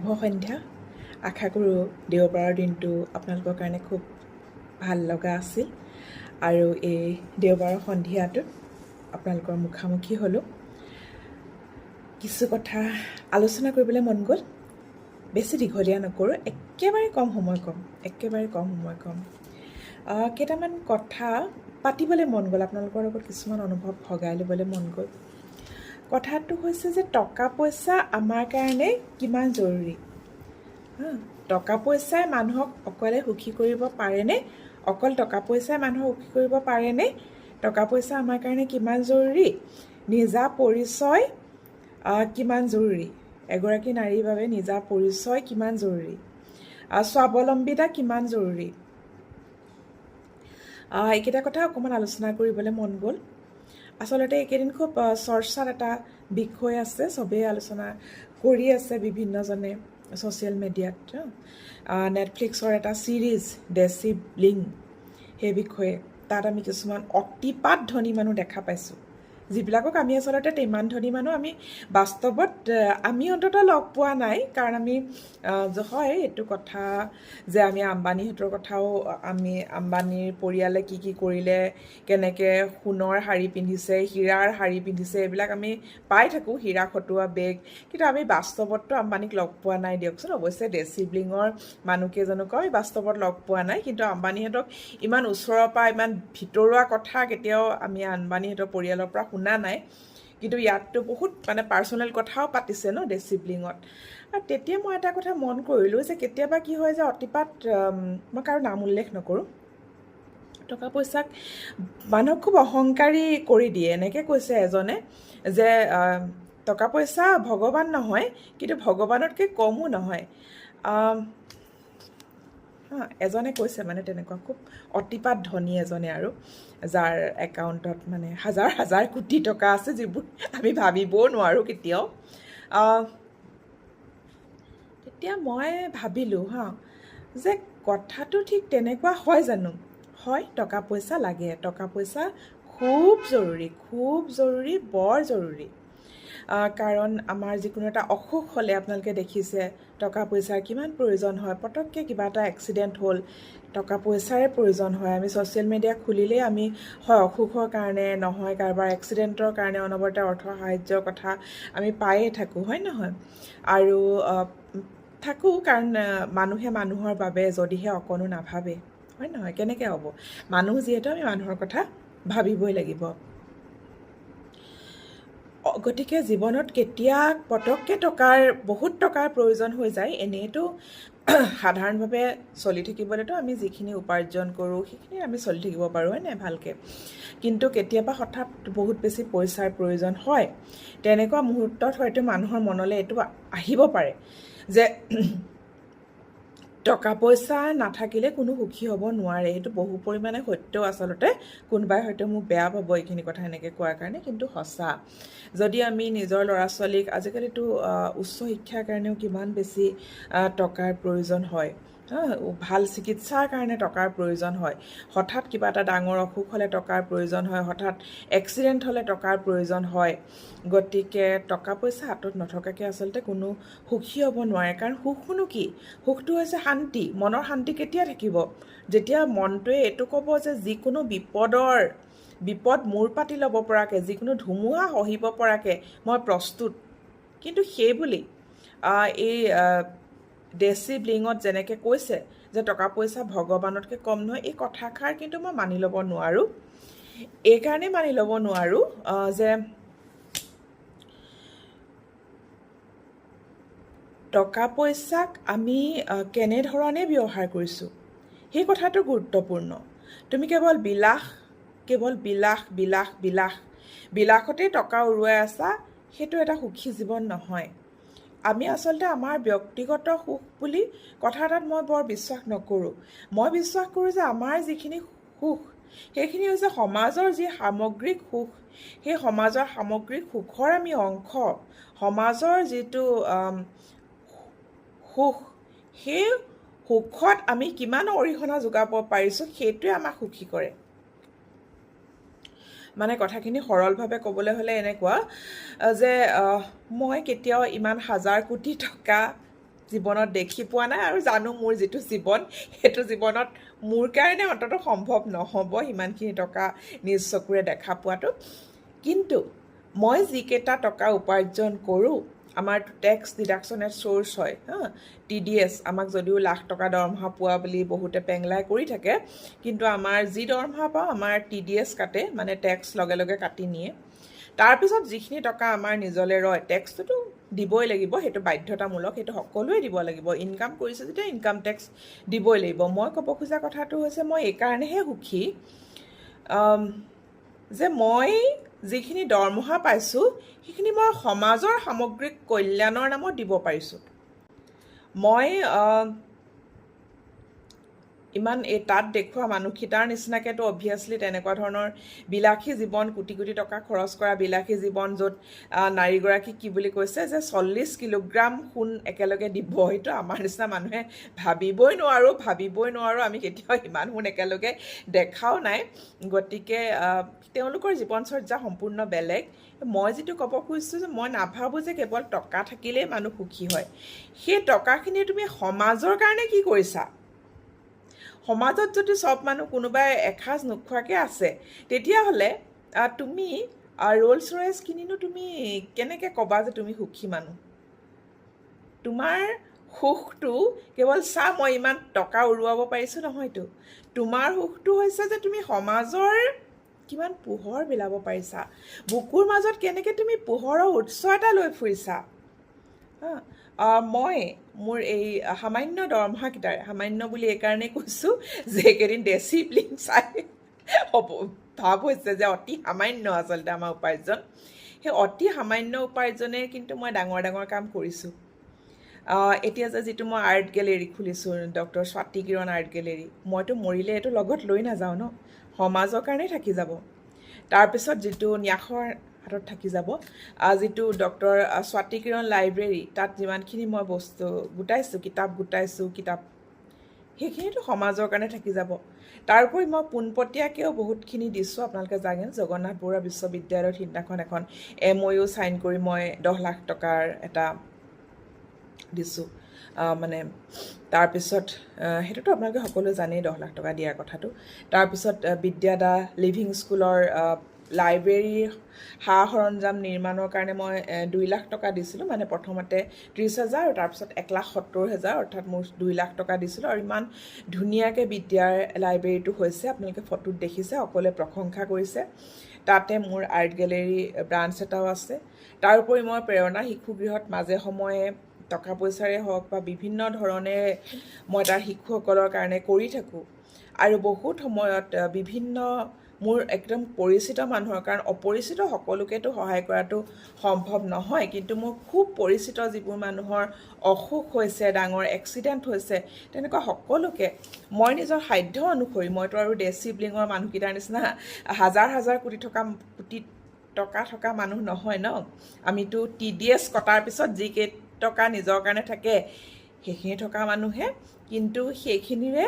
শুভ সন্ধ্যা। আশা কৰোঁ দেওবাৰৰ দিনটো আপোনালোকৰ কাৰণে খুব ভাল লগা আছিল আৰু এই দেওবাৰৰ সন্ধিয়াটোত আপোনালোকৰ মুখামুখি হ'লোঁ। কিছু কথা আলোচনা কৰিবলৈ মন গ'ল। বেছি দীঘলীয়া নকৰোঁ, একেবাৰে কম সময় ক'ম। কেইটামান কথা পাতিবলৈ মন গ'ল, আপোনালোকৰ লগত কিছুমান অনুভৱ ভগাই ল'বলৈ মন গ'ল। কথাটো হৈছে যে টকা পইচা আমাৰ কাৰণে কিমান জৰুৰী। টকা পইচাই মানুহক অকলে সুখী কৰিব পাৰেনে? অকল টকা পইচাই মানুহক সুখী কৰিব পাৰেনে? টকা পইচা আমাৰ কাৰণে কিমান জৰুৰী? নিজা পৰিচয় কিমান জৰুৰী? এগৰাকী নাৰীৰ বাবে নিজা পৰিচয় কিমান জৰুৰী? স্বাৱলম্বিতা কিমান জৰুৰী? এইকেইটা কথা অকণমান আলোচনা কৰিবলৈ মন গ'ল। আচলতে এইকেইদিন খুব চৰ্চাত এটা বিষয় আছে, চবেই আলোচনা কৰি আছে বিভিন্নজনে ছ'চিয়েল মিডিয়াত। নেটফ্লিক্সৰ এটা ছিৰিজ ডেচি ব্লিং, সেই বিষয়ে তাত আমি কিছুমান অতিপাত ধনী মানুহ দেখা পাইছোঁ, যিবিলাকক আমি আচলতে ইমান ধনী মানুহ আমি বাস্তৱত আমি অন্ততঃ লগ পোৱা নাই। কাৰণ আমি হয় এইটো কথা যে আমি আম্বানীহঁতৰ কথাও, আমি আম্বানীৰ পৰিয়ালে কি কি কৰিলে, কেনেকৈ সোণৰ শাৰী পিন্ধিছে, হীৰাৰ শাৰী পিন্ধিছে, এইবিলাক আমি পাই থাকোঁ, হীৰা খটুৱা বেগ। কিন্তু আমি বাস্তৱততো আম্বানীক লগ পোৱা নাই দিয়কচোন। অৱশ্যে ডেচি ব্লিঙৰ মানুহকেইজনকো আমি বাস্তৱত লগ পোৱা নাই, কিন্তু আম্বানীহঁতক ইমান ওচৰৰ পৰা ইমান ভিতৰুৱা কথা কেতিয়াও আমি আম্বানীহঁতৰ পৰিয়ালৰ পৰা শুনা নাই। কিন্তু ইয়াততো বহুত পাৰ্চনেল কথাও পাতিছে ন ডেচি ব্লিঙত। আৰু তেতিয়া মই এটা কথা মন কৰিলোঁ যে কেতিয়াবা কি হয় যে অতিপাত, মই কাৰো নাম উল্লেখ নকৰোঁ, টকা পইচাক মানুহক খুব অহংকাৰী কৰি দিয়ে। এনেকৈ কৈছে এজনে যে টকা পইচা ভগৱান নহয়, কিন্তু ভগৱানতকৈ কমো নহয়। এজনে কৈছে তেনেকুৱা খুব অতিপাত ধনী এজনে, আৰু যাৰ একাউণ্টত হাজাৰ হাজাৰ কোটি টকা আছে, যিবোৰ আমি ভাবিবও নোৱাৰোঁ কেতিয়াও। তেতিয়া মই ভাবিলোঁ যে কথাটো ঠিক তেনেকুৱা হয় জানো? হয়, টকা পইচা লাগে, টকা পইচা খুব জৰুৰী, বৰ জৰুৰী। কাৰণ আমাৰ যিকোনো এটা অসুখ হ'লে আপোনালোকে দেখিছে টকা পইচাৰ কিমান প্ৰয়োজন হয়। পটককৈ কিবা এটা এক্সিডেণ্ট হ'ল, টকা পইচাৰে প্ৰয়োজন হয়। আমি ছ'চিয়েল মিডিয়া খুলিলেই আমি হয় অসুখৰ কাৰণে, নহয় কাৰোবাৰ এক্সিডেণ্টৰ কাৰণে অনবৰতে অৰ্থ সাহায্যৰ কথা আমি পায়ে থাকোঁ, হয় নহয়? আৰু থাকোঁ কাৰণ মানুহে মানুহৰ বাবে যদিহে অকণো নাভাবে, হয় নহয়? কেনেকৈ হ'ব? মানুহ যিহেতু আমি মানুহৰ কথা ভাবিবই লাগিব। গতিকে জীৱনত কেতিয়া পটককৈ বহুত টকাৰ প্ৰয়োজন হৈ যায়। এনেইতো সাধাৰণভাৱে চলি থাকিবলৈতো আমি যিখিনি উপাৰ্জন কৰোঁ সেইখিনি আমি চলি থাকিব পাৰোঁ, হয় নাই ভালকৈ। কিন্তু কেতিয়াবা হঠাৎ বহুত বেছি পইচাৰ প্ৰয়োজন হয়। তেনেকুৱা মুহূৰ্তত হয়তো মানুহৰ মনলৈ এইটো আহিব পাৰে যে টকা পইচা নাথাকিলে কোনো সুখী হ'ব নোৱাৰে। সেইটো বহু পৰিমাণে সত্যও আচলতে। কোনোবাই হয়তো মোক বেয়া পাব এইখিনি কথা এনেকৈ কোৱাৰ কাৰণে, কিন্তু সঁচা। যদি আমি নিজৰ ল'ৰা ছোৱালীক, আজিকালিতো উচ্চ শিক্ষাৰ কাৰণেও কিমান বেছি টকাৰ প্ৰয়োজন হয়, ভাল চিকিৎসাৰ কাৰণে টকাৰ প্ৰয়োজন হয়। হঠাৎ কিবা এটা ডাঙৰ অসুখ হ'লে টকাৰ প্ৰয়োজন হয়, হঠাৎ এক্সিডেণ্ট হ'লে টকাৰ প্ৰয়োজন হয়। গতিকে টকা পইচা হাতত নথকাকৈ আচলতে কোনো সুখী হ'ব নোৱাৰে। কাৰণ সুখনো কি? সুখটো হৈছে শান্তি। মনৰ শান্তি কেতিয়া থাকিব? যেতিয়া মনটোৱে এইটো ক'ব যে যিকোনো বিপদ মূৰ পাতি ল'ব পৰাকৈ, যিকোনো ধুমুহা সহিব পৰাকৈ মই প্ৰস্তুত। কিন্তু সেইবুলি এই ডেচি ব্লিঙত যেনেকৈ কৈছে যে টকা পইচা ভগৱানতকৈ কম নহয়, এই কথাষাৰ কিন্তু মই মানি ল'ব নোৱাৰোঁ। এইকাৰণেই মানি ল'ব নোৱাৰোঁ যে টকা পইচাক আমি কেনেধৰণে ব্যৱহাৰ কৰিছোঁ সেই কথাটো গুৰুত্বপূৰ্ণ। তুমি কেৱল বিলাসতেই টকা উৰুৱাই আছা, সেইটো এটা সুখী জীৱন নহয়। আমি আচলতে আমাৰ ব্যক্তিগত সুখ বুলি কথা এটাত মই বৰ বিশ্বাস নকৰোঁ। মই বিশ্বাস কৰোঁ যে আমাৰ যিখিনি সুখ সেইখিনি হৈছে সমাজৰ যি সামগ্ৰিক সুখ। সেই সমাজৰ সামগ্ৰিক সুখৰ আমি অংশ। সমাজৰ যিটো সুখ, সেই সুখত আমি কিমান অৰিহণা যোগাব পাৰিছোঁ সেইটোৱে আমাক সুখী কৰে। কথাখিনি সৰলভাৱে ক'বলৈ হ'লে এনেকুৱা যে মই কেতিয়াও ইমান হাজাৰ কোটি টকা জীৱনত দেখি পোৱা নাই আৰু জানো মোৰ যিটো জীৱন সেইটো জীৱনত মোৰ কাৰণে অন্ততঃ সম্ভৱ নহ'ব সিমানখিনি টকা নিজ চকুৰে দেখা পোৱাটো। কিন্তু মই যিকেইটা টকা উপাৰ্জন কৰোঁ, আমাৰতো টেক্স ডিডাকশ্যনেট চ'ৰ্চ হয়, TDS, আমাক যদিও লাখ টকা দৰমহা পোৱা বুলি বহুতে পেংলাই কৰি থাকে, কিন্তু আমাৰ যি দৰমহা পাওঁ আমাৰ TDS কাটে, মানে টেক্স লগে লগে কাটি নিয়ে। তাৰপিছত যিখিনি টকা আমাৰ নিজলৈ ৰয়, টেক্সটোতো দিবই লাগিব, সেইটো বাধ্যতামূলক, সেইটো সকলোৱে দিব লাগিব। ইনকাম কৰিছে যেতিয়া ইনকাম টেক্স দিবই লাগিব। মই ক'ব খোজা কথাটো হৈছে মই এইকাৰণেহে সুখী যে মই যিখিনি দৰমহা পাইছোঁ সেইখিনি মই সমাজৰ সামগ্ৰিক কল্যাণৰ নামত দিব পাৰিছোঁ। মই ইমান তাত দেখুওৱা মানুহকেইটাৰ নিচিনাকেতো অবভিয়াছলি তেনেকুৱা ধৰণৰ বিলাসী জীৱন, কোটি কোটি টকা খৰচ কৰা বিলাসী জীৱন, য'ত নাৰীগৰাকীক কি বুলি কৈছে যে 40 কিলোগ্ৰাম সোণ একেলগে দিব, সেইটো আমাৰ নিচিনা মানুহে ভাবিবই নোৱাৰোঁ। আমি কেতিয়াও ইমান সোণ একেলগে দেখাও নাই। গতিকে তেওঁলোকৰ জীৱনচৰ্যা সম্পূৰ্ণ বেলেগ। মই যিটো ক'ব খুজিছোঁ যে মই নাভাবোঁ যে কেৱল টকা থাকিলেই মানুহ সুখী হয়। সেই টকাখিনি তুমি সমাজৰ কাৰণে কি কৰিছা? সমাজত যদি চব মানুহ কোনোবাই এসাঁজ নোখোৱাকৈ আছে, তেতিয়াহ'লে তুমি ৰোলছ ৰয়েছ কিনিনো তুমি কেনেকৈ ক'বা যে তুমি সুখী মানুহ? তোমাৰ সুখটো কেৱল মই ইমান টকা উৰুৱাব পাৰিছোঁ নহয়তো। তোমাৰ সুখটো হৈছে যে তুমি সমাজৰ কিমান পোহৰ বিলাব পাৰিছা, বুকুৰ মাজত কেনেকৈ তুমি পোহৰৰ উৎস এটা লৈ ফুৰিছা। মই মোৰ এই সামান্য দৰমহাকেইটাৰে, সামান্য বুলি এইকাৰণেই কৈছোঁ যে এইকেইদিন দেশী ফিল্ম চাই ভাৱ হৈছে যে অতি সামান্য আচলতে আমাৰ উপাৰ্জন। সেই অতি সামান্য উপাৰ্জনে কিন্তু মই ডাঙৰ ডাঙৰ কাম কৰিছোঁ। এতিয়া যে যিটো মই আৰ্ট গেলেৰী খুলিছোঁ, ডক্টৰ স্বাতী কিৰণ আৰ্ট গেলেৰী, মইতো মৰিলে এইটো লগত লৈ নাযাওঁ ন, সমাজৰ কাৰণেই থাকি যাব। তাৰপিছত যিটো ন্যাসৰ হাতত থাকি যাব, যিটো ডক্টৰ স্বাতী কিৰণ লাইব্ৰেৰী, তাত যিমানখিনি মই বস্তু গোটাইছোঁ, কিতাপ সেইখিনিতো সমাজৰ কাৰণে থাকি যাব। তাৰোপৰি মই পোনপটীয়াকৈও বহুতখিনি দিছোঁ। আপোনালোকে জানে জগন্নাথ বৰুৱা বিশ্ববিদ্যালয়ত সিদিনাখন এখন MOU চাইন কৰি মই 10 লাখ টকাৰ এটা দিছোঁ। মানে তাৰপিছত সেইটোতো আপোনালোকে সকলোৱে জানেই 10 লাখ টকা দিয়াৰ কথাটো। তাৰপিছত বিদ্যাদা লিভিং স্কুলৰ লাইব্ৰেৰীৰ সা সৰঞ্জাম নিৰ্মাণৰ কাৰণে মই 2 লাখ টকা দিছিলোঁ। মানে প্ৰথমতে 30,000 আৰু তাৰপিছত 1,70,000, অৰ্থাৎ মোৰ 2 লাখ টকা দিছিলোঁ। আৰু ইমান ধুনীয়াকৈ বিদ্যাৰ লাইব্ৰেৰীটো হৈছে, আপোনালোকে ফটোত দেখিছে, সকলোৱে প্ৰশংসা কৰিছে। তাতে মোৰ আৰ্ট গেলেৰী ব্ৰাঞ্চ এটাও আছে। তাৰোপৰি মই প্ৰেৰণা শিশুগৃহত মাজে সময়ে টকা পইচাৰে হওক বা বিভিন্ন ধৰণে মই তাৰ শিশুসকলৰ কাৰণে কৰি থাকোঁ। আৰু বহুত সময়ত বিভিন্ন মোৰ একদম পৰিচিত মানুহৰ, কাৰণ অপৰিচিত সকলোকেতো সহায় কৰাটো সম্ভৱ নহয়, কিন্তু মোৰ খুব পৰিচিত যিবোৰ মানুহৰ অসুখ হৈছে, ডাঙৰ এক্সিডেণ্ট হৈছে, তেনেকুৱা সকলোকে মই নিজৰ সাধ্য অনুসৰি, মইতো আৰু দেশী ব্লিঙৰ মানুহকেইটাৰ নিচিনা হাজাৰ কোটি টকা থকা মানুহ নহয় ন। আমিতো TDS কটাৰ পিছত যিকেইটকা নিজৰ কাৰণে থাকে সেইখিনি থকা মানুহে, কিন্তু সেইখিনিৰে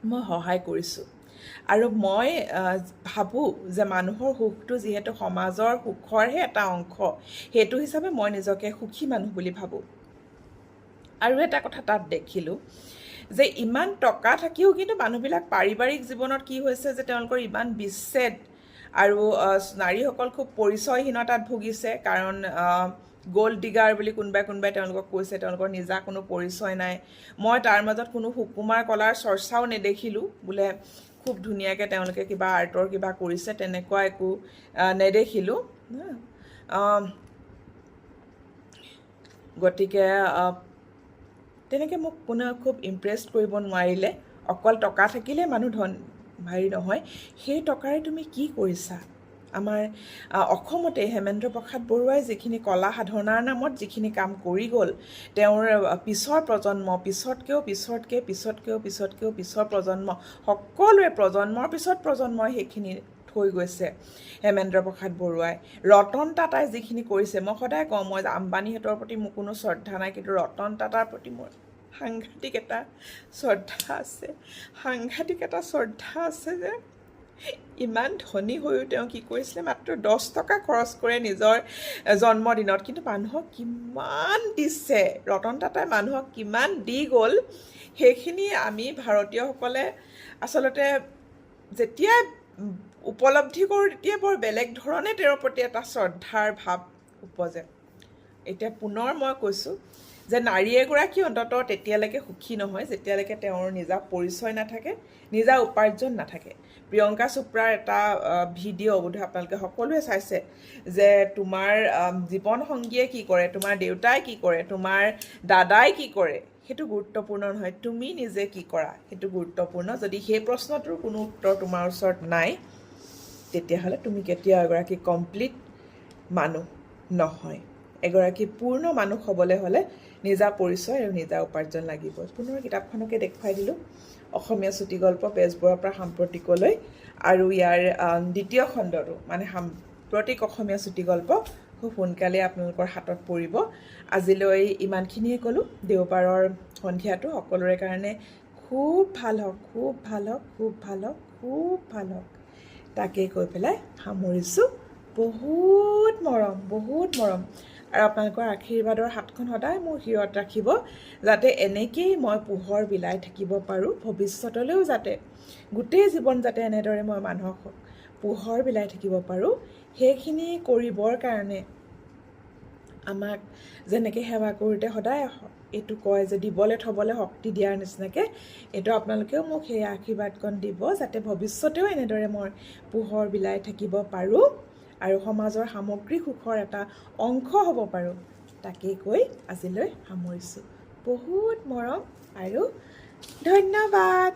মই সহায় কৰিছোঁ। আৰু মই ভাবোঁ যে মানুহৰ সুখটো যিহেতু সমাজৰ সুখৰহে এটা অংশ, সেইটো হিচাপে মই নিজকে সুখী মানুহ বুলি ভাবোঁ। আৰু এটা কথা তাত দেখিলোঁ যে ইমান টকা থাকিও কিন্তু মানুহবিলাক পাৰিবাৰিক জীৱনত কি হৈছে যে তেওঁলোকৰ ইমান বিচ্ছেদ, আৰু নাৰীসকল খুব পৰিচয়হীনতাত ভুগিছে। কাৰণ গ'ল্ড ডিগাৰ বুলি কোনোবাই তেওঁলোকক কৈছে, তেওঁলোকৰ নিজা কোনো পৰিচয় নাই। মই তাৰ মাজত কোনো সুকুমাৰ কলাৰ চৰ্চাও নেদেখিলোঁ, বোলে খুব ধুনীয়াকৈ তেওঁলোকে কিবা আৰ্টৰ কিবা কৰিছে, তেনেকুৱা একো নেদেখিলোঁ। গতিকে তেনেকৈ মোক কোনেও খুব ইমপ্ৰেছ কৰিব নোৱাৰিলে। অকল টকা থাকিলে মানুহ হেৰি নহয়, সেই টকাৰে তুমি কি কৰিছা? আমাৰ অসমতে হেমেন্দ্ৰ প্ৰসাদ বৰুৱাই যিখিনি কলা সাধনাৰ নামত যিখিনি কাম কৰি গ'ল, তেওঁৰ পিছৰ প্ৰজন্ম, পিছতকৈও পিছৰ প্ৰজন্ম, সকলোৱে প্ৰজন্মৰ পিছত প্ৰজন্মই সেইখিনি থৈ গৈছে। হেমেন্দ্ৰ প্ৰসাদ বৰুৱাই, ৰতন টাটাই যিখিনি কৰিছে, মই সদায় কওঁ, মই আম্বানীহঁতৰ প্ৰতি মোৰ কোনো শ্ৰদ্ধা নাই, কিন্তু ৰতন টাটাৰ প্ৰতি মোৰ সাংঘাতিক এটা শ্ৰদ্ধা আছে যে ইমান ধনী হৈও তেওঁ কি কৰিছিলে, মাত্ৰ 10 টকা খৰচ কৰে নিজৰ জন্মদিনত, কিন্তু মানুহক কিমান দিছে, ৰতন টাটাই মানুহক কিমান দি গ'ল, সেইখিনি আমি ভাৰতীয়সকলে আচলতে যেতিয়া উপলব্ধি কৰোঁ তেতিয়া বৰ বেলেগ ধৰণে তেওঁৰ প্ৰতি এটা শ্ৰদ্ধাৰ ভাৱ উপজে। এতিয়া পুনৰ মই কৈছোঁ যে নাৰী এগৰাকী অন্ততঃ তেতিয়ালৈকে সুখী নহয় যেতিয়ালৈকে তেওঁৰ নিজা পৰিচয় নাথাকে, নিজা উপাৰ্জন নাথাকে। প্ৰিয়ংকা চোপ্ৰাৰ এটা ভিডিঅ' বোধহয় আপোনালোকে সকলোৱে চাইছে যে তোমাৰ জীৱন সংগীয়ে কি কৰে, তোমাৰ দেউতাই কি কৰে, তোমাৰ দাদাই কি কৰে, সেইটো গুৰুত্বপূৰ্ণ নহয়, তুমি নিজে কি কৰা সেইটো গুৰুত্বপূৰ্ণ। যদি সেই প্ৰশ্নটোৰ কোনো উত্তৰ তোমাৰ ওচৰত নাই, তেতিয়াহ'লে তুমি কেতিয়াও এগৰাকী কমপ্লিট মানুহ নহয়। এগৰাকী পূৰ্ণ মানুহ হ'বলৈ হ'লে নিজা পৰিচয় আৰু নিজা উপাৰ্জন লাগিব। পুনৰ কিতাপখনকে দেখুৱাই দিলোঁ, অসমীয়া চুটিগল্প বেজবৰুৱাৰ পৰা সাম্প্ৰতিকলৈ, আৰু ইয়াৰ দ্বিতীয় খণ্ডটো মানে সাম্প্ৰতিক অসমীয়া চুটিগল্প খুব সোনকালে আপোনালোকৰ হাতত পৰিব। আজিলৈ ইমানখিনিয়ে ক'লোঁ। দেওবাৰৰ সন্ধিয়াটো সকলোৰে কাৰণে খুব ভাল হওক, খুব ভাল হওক, খুব ভাল হওক, খুব ভাল হওক, তাকেই কৈ পেলাই সামৰিছোঁ। বহুত মৰম, বহুত মৰম, আৰু আপোনালোকৰ আশীৰ্বাদৰ হাতখন সদায় মোৰ শিৰত ৰাখিব, যাতে এনেকেই মই পোহৰ বিলাই থাকিব পাৰোঁ ভৱিষ্যতলৈও, যাতে গোটেই জীৱন যাতে এনেদৰে মই মানুহক পোহৰ বিলাই থাকিব পাৰোঁ। সেইখিনি কৰিবৰ কাৰণে আমাক যেনেকৈ সেৱা কৰোঁতে সদায় এইটো কয় যে দিবলৈ থ'বলৈ শক্তি দিয়াৰ নিচিনাকৈ, এইটো আপোনালোকেও মোক সেই আশীৰ্বাদকণ দিব যাতে ভৱিষ্যতেও এনেদৰে মই পোহৰ বিলাই থাকিব পাৰোঁ আৰু সমাজৰ সামগ্ৰিক সুখৰ এটা অংশ হ'ব পাৰোঁ। তাকেই কৈ আজিলৈ সামৰিছোঁ। বহুত মৰম আৰু ধন্যবাদ।